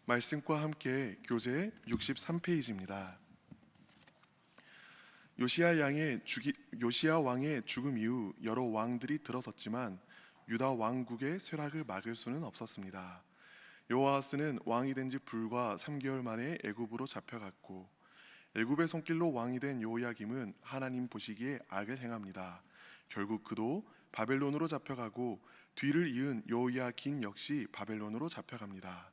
말씀과 함께 교재 63페이지입니다. 요시야 왕의 죽음 이후 여러 왕들이 들어섰지만 유다 왕국의 쇠락을 막을 수는 없었습니다. 여호아스는 왕이 된 지 불과 3개월 만에 애굽으로 잡혀갔고, 애굽의 손길로 왕이 된 여호야김은 하나님 보시기에 악을 행합니다. 결국 그도 바벨론으로 잡혀가고, 뒤를 이은 여호야긴 역시 바벨론으로 잡혀갑니다.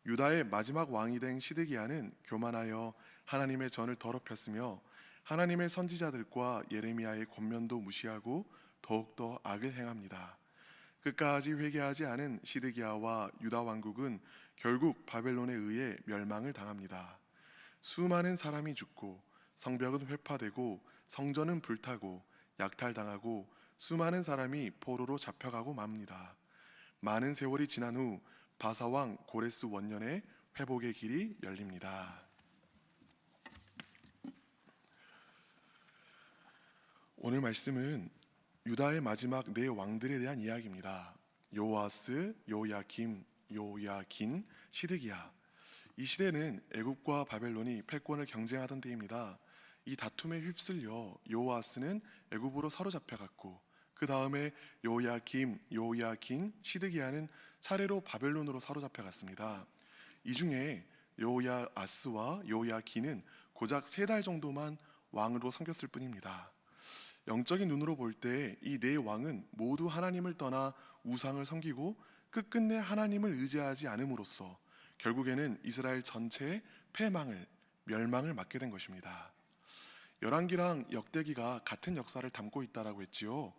유다의 마지막 왕이 된 시드기야는 교만하여 하나님의 전을 더럽혔으며 하나님의 선지자들과 예레미야의 권면도 무시하고 더욱더 악을 행합니다. 끝까지 회개하지 않은 시드기야와 유다 왕국은 결국 바벨론에 의해 멸망을 당합니다. 수많은 사람이 죽고 성벽은 회파되고 성전은 불타고 약탈당하고 수많은 사람이 포로로 잡혀가고 맙니다. 많은 세월이 지난 후 바사왕 고레스 원년에 회복의 길이 열립니다. 오늘 말씀은 유다의 마지막 네 왕들에 대한 이야기입니다. 여호아스, 여호야김, 여호야긴, 시드기야. 이 시대는 애굽과 바벨론이 패권을 경쟁하던 때입니다. 이 다툼에 휩쓸려 여호아스는 애굽으로 사로잡혀갔고, 그 다음에 여호야김, 여호야긴, 시드기야는 차례로 바벨론으로 사로잡혀갔습니다. 이 중에 여호야아스와 여호야긴은 고작 3달 정도만 왕으로 섬겼을 뿐입니다. 영적인 눈으로 볼 때 이 네 왕은 모두 하나님을 떠나 우상을 섬기고 끝끝내 하나님을 의지하지 않음으로써 결국에는 이스라엘 전체의 멸망을 맞게 된 것입니다. 열왕기랑 역대기가 같은 역사를 담고 있다라고 했지요.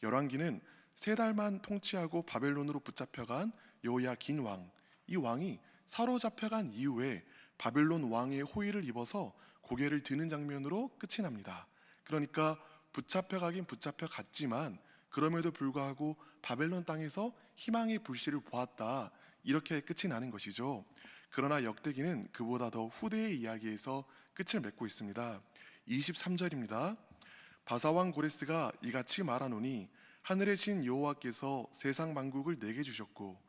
열왕기는 3달만 통치하고 바벨론으로 붙잡혀간 여호야긴 왕, 이 왕이 사로잡혀간 이후에 바벨론 왕의 호의를 입어서 고개를 드는 장면으로 끝이 납니다. 그러니까 붙잡혀가긴 붙잡혀갔지만 그럼에도 불구하고 바벨론 땅에서 희망의 불씨를 보았다, 이렇게 끝이 나는 것이죠. 그러나 역대기는 그보다 더 후대의 이야기에서 끝을 맺고 있습니다. 23절입니다. 바사왕 고레스가 이같이 말하노니 하늘의 신 여호와께서 세상 만국을 내게 주셨고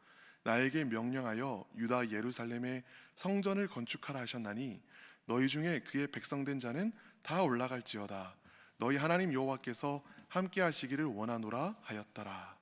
나에게 명령하여 유다 예루살렘에 성전을 건축하라 하셨나니 너희 중에 그의 백성된 자는 다 올라갈지어다. 너희 하나님 여호와께서 함께 하시기를 원하노라 하였더라.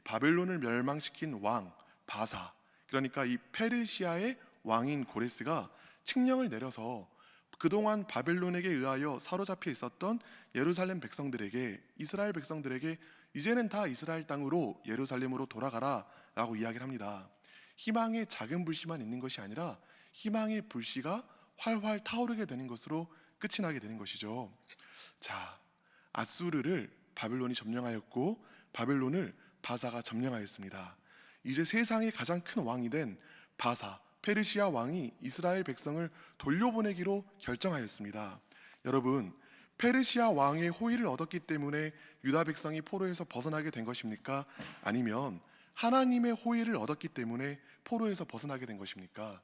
바벨론을 멸망시킨 왕 바사, 그러니까 이 페르시아의 왕인 고레스가 칙령을 내려서 그동안 바벨론에게 의하여 사로잡혀 있었던 예루살렘 백성들에게, 이스라엘 백성들에게 이제는 다 이스라엘 땅으로 예루살렘으로 돌아가라 라고 이야기를 합니다. 희망의 작은 불씨만 있는 것이 아니라 희망의 불씨가 활활 타오르게 되는 것으로 끝이 나게 되는 것이죠. 자, 아수르를 바벨론이 점령하였고 바벨론을 바사가 점령하였습니다. 이제 세상의 가장 큰 왕이 된 바사, 페르시아 왕이 이스라엘 백성을 돌려보내기로 결정하였습니다. 여러분, 페르시아 왕의 호의를 얻었기 때문에 유다 백성이 포로에서 벗어나게 된 것입니까? 아니면 하나님의 호의를 얻었기 때문에 포로에서 벗어나게 된 것입니까?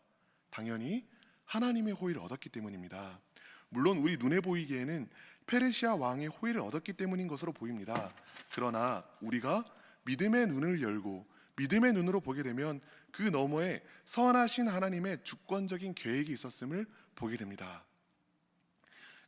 당연히 하나님의 호의를 얻었기 때문입니다. 물론 우리 눈에 보이기에는 페르시아 왕의 호의를 얻었기 때문인 것으로 보입니다. 그러나 우리가 믿음의 눈을 열고 믿음의 눈으로 보게 되면 그 너머에 선하신 하나님의 주권적인 계획이 있었음을 보게 됩니다.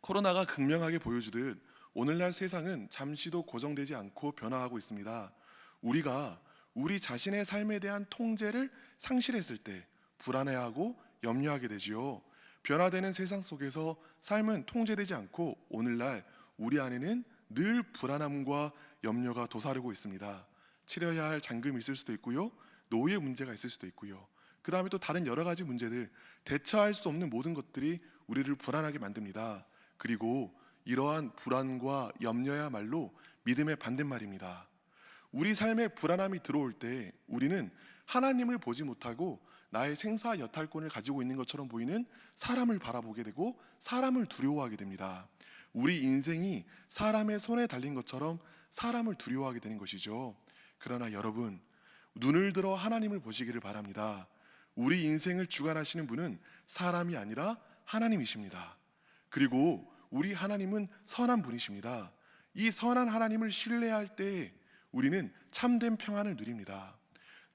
코로나가 극명하게 보여주듯 오늘날 세상은 잠시도 고정되지 않고 변화하고 있습니다. 우리가 우리 자신의 삶에 대한 통제를 상실했을 때 불안해하고 염려하게 되지요. 변화되는 세상 속에서 삶은 통제되지 않고 오늘날 우리 안에는 늘 불안함과 염려가 도사리고 있습니다. 치러야 할 잔금이 있을 수도 있고요, 노후의 문제가 있을 수도 있고요, 그 다음에 또 다른 여러 가지 문제들, 대처할 수 없는 모든 것들이 우리를 불안하게 만듭니다. 그리고 이러한 불안과 염려야말로 믿음의 반대말입니다. 우리 삶에 불안함이 들어올 때 우리는 하나님을 보지 못하고 나의 생사 여탈권을 가지고 있는 것처럼 보이는 사람을 바라보게 되고 사람을 두려워하게 됩니다. 우리 인생이 사람의 손에 달린 것처럼 사람을 두려워하게 되는 것이죠. 그러나 여러분, 눈을 들어 하나님을 보시기를 바랍니다. 우리 인생을 주관하시는 분은 사람이 아니라 하나님이십니다. 그리고 우리 하나님은 선한 분이십니다. 이 선한 하나님을 신뢰할 때 우리는 참된 평안을 누립니다.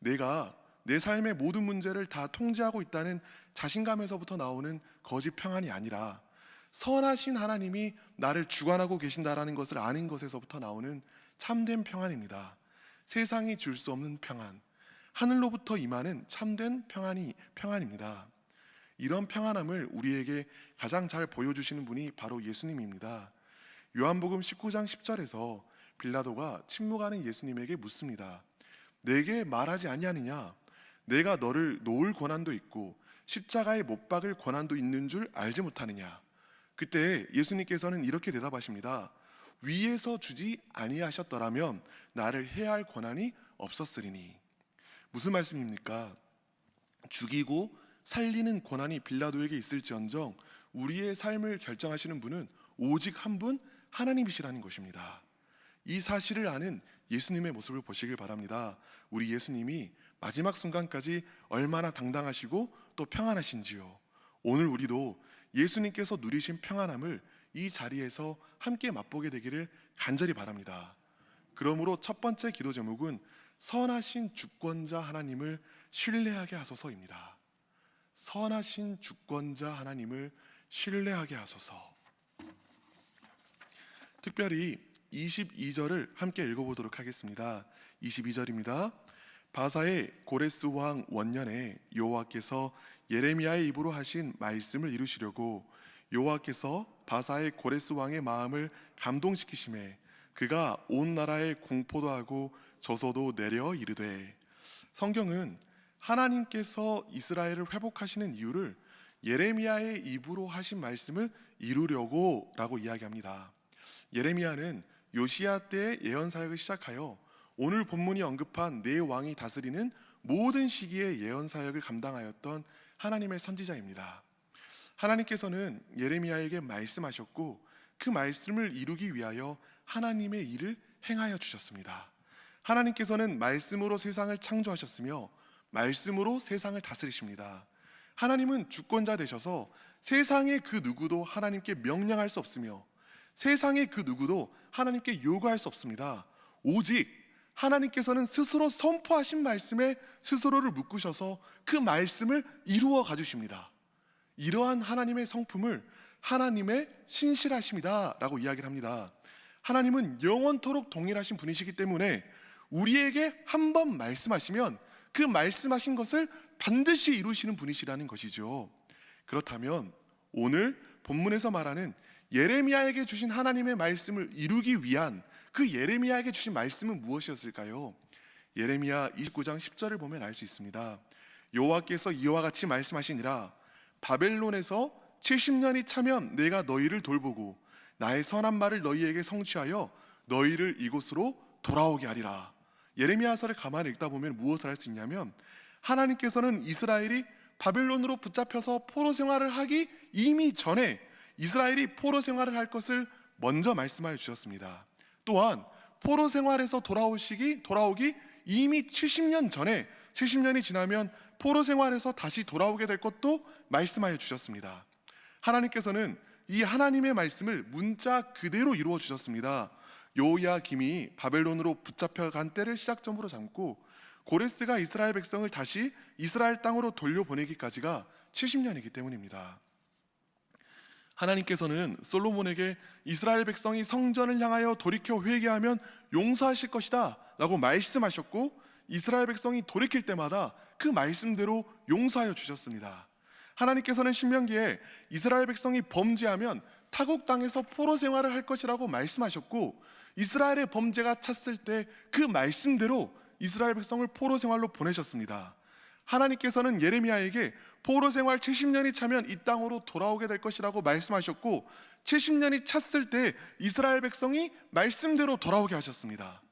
내가 내 삶의 모든 문제를 다 통제하고 있다는 자신감에서부터 나오는 거짓 평안이 아니라 선하신 하나님이 나를 주관하고 계신다라는 것을 아는 것에서부터 나오는 참된 평안입니다. 세상이 줄 수 없는 평안, 하늘로부터 임하는 참된 평안입니다. 이런 평안함을 우리에게 가장 잘 보여주시는 분이 바로 예수님입니다. 요한복음 19장 10절에서 빌라도가 침묵하는 예수님에게 묻습니다. 내게 말하지 아니하느냐? 내가 너를 놓을 권한도 있고 십자가에 못 박을 권한도 있는 줄 알지 못하느냐? 그때 예수님께서는 이렇게 대답하십니다. 위에서 주지 아니하셨더라면 나를 해야 할 권한이 없었으리니. 무슨 말씀입니까? 죽이고 살리는 권한이 빌라도에게 있을지언정 우리의 삶을 결정하시는 분은 오직 한 분 하나님이시라는 것입니다. 이 사실을 아는 예수님의 모습을 보시길 바랍니다. 우리 예수님이 마지막 순간까지 얼마나 당당하시고 또 평안하신지요. 오늘 우리도 예수님께서 누리신 평안함을 이 자리에서 함께 맛보게 되기를 간절히 바랍니다. 그러므로 첫 번째 기도 제목은 선하신 주권자 하나님을 신뢰하게 하소서입니다. 선하신 주권자 하나님을 신뢰하게 하소서. 특별히 22절을 함께 읽어보도록 하겠습니다. 22절입니다. 바사의 고레스 왕 원년에 여호와께서 예레미야의 입으로 하신 말씀을 이루시려고 여호와께서 바사의 고레스 왕의 마음을 감동시키심에 그가 온 나라에 공포도 하고 저소도 내려 이르되. 성경은 하나님께서 이스라엘을 회복하시는 이유를 예레미야의 입으로 하신 말씀을 이루려고 라고 이야기합니다. 예레미야는 요시야 때의 예언 사역을 시작하여 오늘 본문이 언급한 네 왕이 다스리는 모든 시기의 예언 사역을 감당하였던 하나님의 선지자입니다. 하나님께서는 예레미야에게 말씀하셨고 그 말씀을 이루기 위하여 하나님의 일을 행하여 주셨습니다. 하나님께서는 말씀으로 세상을 창조하셨으며 말씀으로 세상을 다스리십니다. 하나님은 주권자 되셔서 세상의 그 누구도 하나님께 명령할 수 없으며 세상의 그 누구도 하나님께 요구할 수 없습니다. 오직 하나님께서는 스스로 선포하신 말씀에 스스로를 묶으셔서 그 말씀을 이루어 가주십니다. 이러한 하나님의 성품을 하나님의 신실하심이다 라고 이야기를 합니다. 하나님은 영원토록 동일하신 분이시기 때문에 우리에게 한 번 말씀하시면 그 말씀하신 것을 반드시 이루시는 분이시라는 것이죠. 그렇다면 오늘 본문에서 말하는 예레미야에게 주신 하나님의 말씀을 이루기 위한 그 예레미야에게 주신 말씀은 무엇이었을까요? 예레미야 29장 10절을 보면 알 수 있습니다. 여호와께서 이와 같이 말씀하시니라. 바벨론에서 70년이 차면 내가 너희를 돌보고 나의 선한 말을 너희에게 성취하여 너희를 이곳으로 돌아오게 하리라. 예레미야서를 가만히 읽다 보면 무엇을 할 수 있냐면 하나님께서는 이스라엘이 바벨론으로 붙잡혀서 포로 생활을 하기 이미 전에 이스라엘이 포로 생활을 할 것을 먼저 말씀하여 주셨습니다. 또한 포로 생활에서 돌아오기 이미 70년 전에 70년이 지나면 포로 생활에서 다시 돌아오게 될 것도 말씀하여 주셨습니다. 하나님께서는 이 하나님의 말씀을 문자 그대로 이루어 주셨습니다. 요야김이 바벨론으로 붙잡혀간 때를 시작점으로 삼고 고레스가 이스라엘 백성을 다시 이스라엘 땅으로 돌려보내기까지가 70년이기 때문입니다. 하나님께서는 솔로몬에게 이스라엘 백성이 성전을 향하여 돌이켜 회개하면 용서하실 것이다 라고 말씀하셨고 이스라엘 백성이 돌이킬 때마다 그 말씀대로 용서하여 주셨습니다. 하나님께서는 신명기에 이스라엘 백성이 범죄하면 타국 땅에서 포로 생활을 할 것이라고 말씀하셨고 이스라엘의 범죄가 찼을 때 그 말씀대로 이스라엘 백성을 포로 생활로 보내셨습니다. 하나님께서는 예레미야에게 포로 생활 70년이 차면 이 땅으로 돌아오게 될 것이라고 말씀하셨고 70년이 찼을 때 이스라엘 백성이 말씀대로 돌아오게 하셨습니다.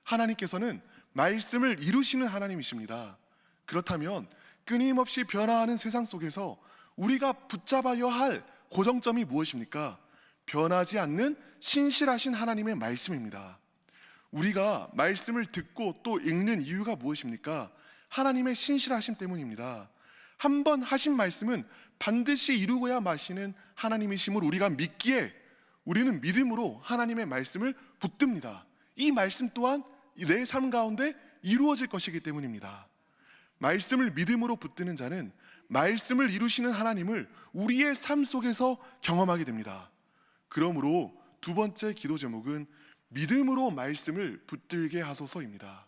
하나님께서는 말씀을 이루시는 하나님이십니다. 그렇다면 끊임없이 변화하는 세상 속에서 우리가 붙잡아야 할 고정점이 무엇입니까? 변하지 않는 신실하신 하나님의 말씀입니다. 우리가 말씀을 듣고 또 읽는 이유가 무엇입니까? 하나님의 신실하심 때문입니다. 한 번 하신 말씀은 반드시 이루고야 마시는 하나님이심을 우리가 믿기에 우리는 믿음으로 하나님의 말씀을 붙듭니다. 이 말씀 또한 내 삶 가운데 이루어질 것이기 때문입니다. 말씀을 믿음으로 붙드는 자는 말씀을 이루시는 하나님을 우리의 삶 속에서 경험하게 됩니다. 그러므로 두 번째 기도 제목은 믿음으로 말씀을 붙들게 하소서입니다.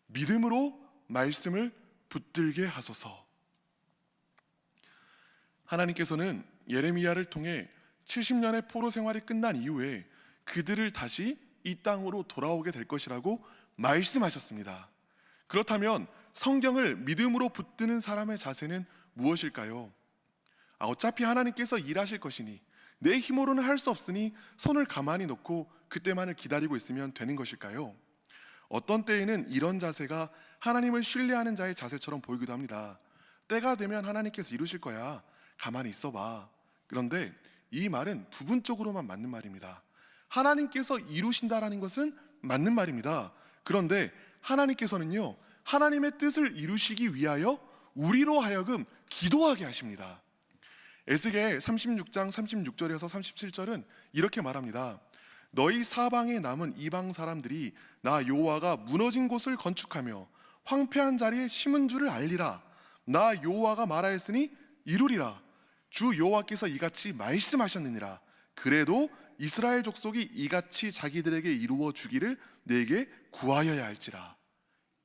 믿음으로 말씀을 붙들게 하소서. 하나님께서는 예레미야를 통해 70년의 포로 생활이 끝난 이후에 그들을 다시 이 땅으로 돌아오게 될 것이라고 말씀하셨습니다. 그렇다면 성경을 믿음으로 붙드는 사람의 자세는 무엇일까요? 어차피 하나님께서 일하실 것이니 내 힘으로는 할 수 없으니 손을 가만히 놓고 그때만을 기다리고 있으면 되는 것일까요? 어떤 때에는 이런 자세가 하나님을 신뢰하는 자의 자세처럼 보이기도 합니다. 때가 되면 하나님께서 이루실 거야. 가만히 있어봐. 그런데 이 말은 부분적으로만 맞는 말입니다. 하나님께서 이루신다라는 것은 맞는 말입니다. 그런데 하나님께서는요, 하나님의 뜻을 이루시기 위하여 우리로 하여금 기도하게 하십니다. 에스겔 36장 36절에서 37절은 이렇게 말합니다. 너희 사방에 남은 이방 사람들이 나 여호와가 무너진 곳을 건축하며 황폐한 자리에 심은 줄을 알리라. 나 여호와가 말하였으니 이루리라. 주 여호와께서 이같이 말씀하셨느니라. 그래도 이스라엘 족속이 이같이 자기들에게 이루어 주기를 내게 구하여야 할지라.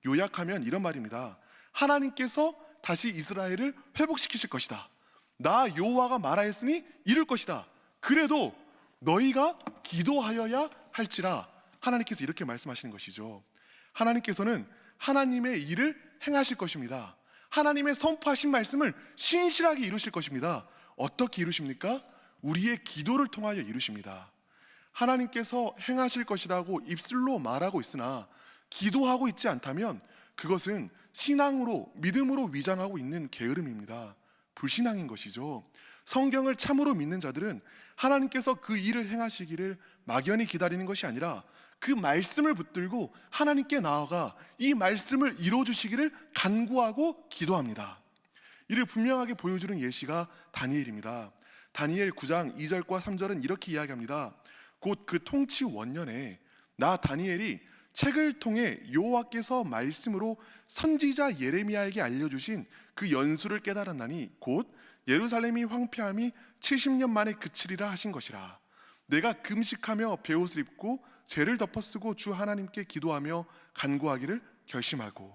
요약하면 이런 말입니다. 하나님께서 다시 이스라엘을 회복시키실 것이다. 나 여호와가 말하였으니 이룰 것이다. 그래도 너희가 기도하여야 할지라. 하나님께서 이렇게 말씀하시는 것이죠. 하나님께서는 하나님의 일을 행하실 것입니다. 하나님의 선포하신 말씀을 신실하게 이루실 것입니다. 어떻게 이루십니까? 우리의 기도를 통하여 이루십니다. 하나님께서 행하실 것이라고 입술로 말하고 있으나 기도하고 있지 않다면 그것은 신앙으로, 믿음으로 위장하고 있는 게으름입니다. 불신앙인 것이죠. 성경을 참으로 믿는 자들은 하나님께서 그 일을 행하시기를 막연히 기다리는 것이 아니라 그 말씀을 붙들고 하나님께 나아가 이 말씀을 이루어주시기를 간구하고 기도합니다. 이를 분명하게 보여주는 예시가 다니엘입니다. 다니엘 9장 2절과 3절은 이렇게 이야기합니다. 곧 그 통치 원년에 나 다니엘이 책을 통해 여호와께서 말씀으로 선지자 예레미야에게 알려주신 그 연수를 깨달았나니 곧 예루살렘이 황폐함이 70년 만에 그치리라 하신 것이라. 내가 금식하며 베옷을 입고 죄를 덮어쓰고 주 하나님께 기도하며 간구하기를 결심하고.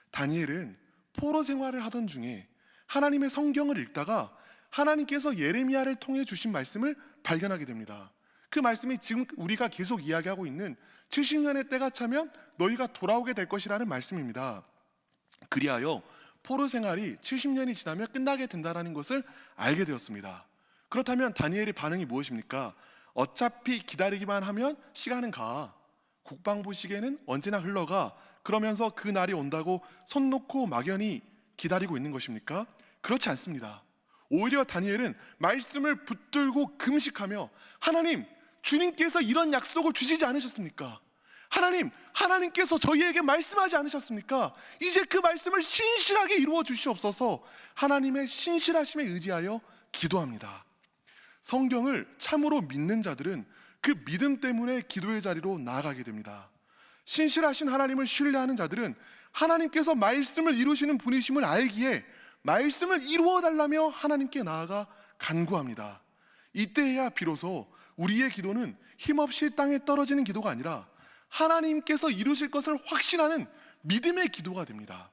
다니엘은 포로 생활을 하던 중에 하나님의 성경을 읽다가 하나님께서 예레미야를 통해 주신 말씀을 발견하게 됩니다. 그 말씀이 지금 우리가 계속 이야기하고 있는 70년의 때가 차면 너희가 돌아오게 될 것이라는 말씀입니다. 그리하여 포로 생활이 70년이 지나면 끝나게 된다는 것을 알게 되었습니다. 그렇다면 다니엘의 반응이 무엇입니까? 어차피 기다리기만 하면 시간은 가. 국방부 시계는 언제나 흘러가. 그러면서 그 날이 온다고 손 놓고 막연히 기다리고 있는 것입니까? 그렇지 않습니다. 오히려 다니엘은 말씀을 붙들고 금식하며 하나님, 주님께서 이런 약속을 주시지 않으셨습니까? 하나님께서 저희에게 말씀하지 않으셨습니까? 이제 그 말씀을 신실하게 이루어 주시옵소서. 하나님의 신실하심에 의지하여 기도합니다. 성경을 참으로 믿는 자들은 그 믿음 때문에 기도의 자리로 나아가게 됩니다. 신실하신 하나님을 신뢰하는 자들은 하나님께서 말씀을 이루시는 분이심을 알기에 말씀을 이루어 달라며 하나님께 나아가 간구합니다. 이때야 비로소 우리의 기도는 힘없이 땅에 떨어지는 기도가 아니라 하나님께서 이루실 것을 확신하는 믿음의 기도가 됩니다.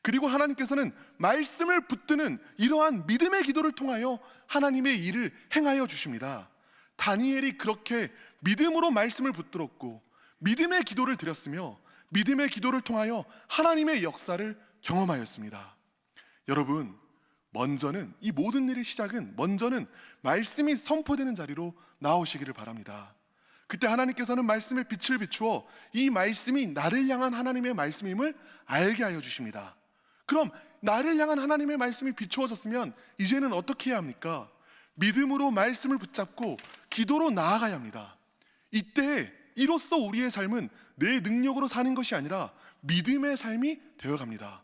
그리고 하나님께서는 말씀을 붙드는 이러한 믿음의 기도를 통하여 하나님의 일을 행하여 주십니다. 다니엘이 그렇게 믿음으로 말씀을 붙들었고 믿음의 기도를 드렸으며 믿음의 기도를 통하여 하나님의 역사를 경험하였습니다. 여러분, 먼저는 이 모든 일의 시작은 먼저는 말씀이 선포되는 자리로 나오시기를 바랍니다. 그때 하나님께서는 말씀의 빛을 비추어 이 말씀이 나를 향한 하나님의 말씀임을 알게 하여 주십니다. 그럼 나를 향한 하나님의 말씀이 비추어졌으면 이제는 어떻게 해야 합니까? 믿음으로 말씀을 붙잡고 기도로 나아가야 합니다. 이때 이로써 우리의 삶은 내 능력으로 사는 것이 아니라 믿음의 삶이 되어갑니다.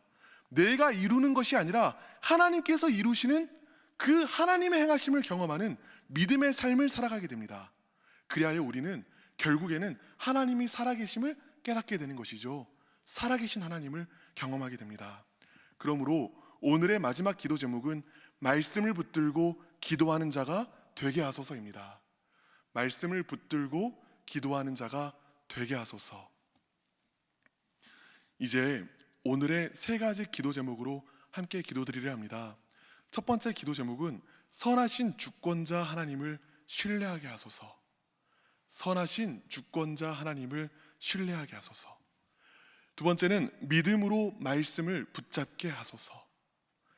내가 이루는 것이 아니라 하나님께서 이루시는 그 하나님의 행하심을 경험하는 믿음의 삶을 살아가게 됩니다. 그리하여 우리는 결국에는 하나님이 살아계심을 깨닫게 되는 것이죠. 살아계신 하나님을 경험하게 됩니다. 그러므로 오늘의 마지막 기도 제목은 말씀을 붙들고 기도하는 자가 되게 하소서입니다. 말씀을 붙들고 기도하는 자가 되게 하소서. 이제 오늘의 세 가지 기도 제목으로 함께 기도드리려 합니다. 첫 번째 기도 제목은 선하신 주권자 하나님을 신뢰하게 하소서. 선하신 주권자 하나님을 신뢰하게 하소서. 두 번째는 믿음으로 말씀을 붙잡게 하소서.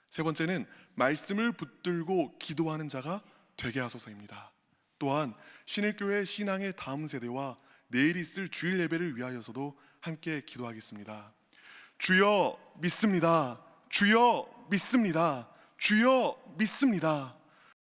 세 번째는 말씀을 붙들고 기도하는 자가 되게 하소서입니다. 또한 신일교회 신앙의 다음 세대와 내일 있을 주일 예배를 위하여서도 함께 기도하겠습니다. 주여 믿습니다. 주여 믿습니다. 주여 믿습니다.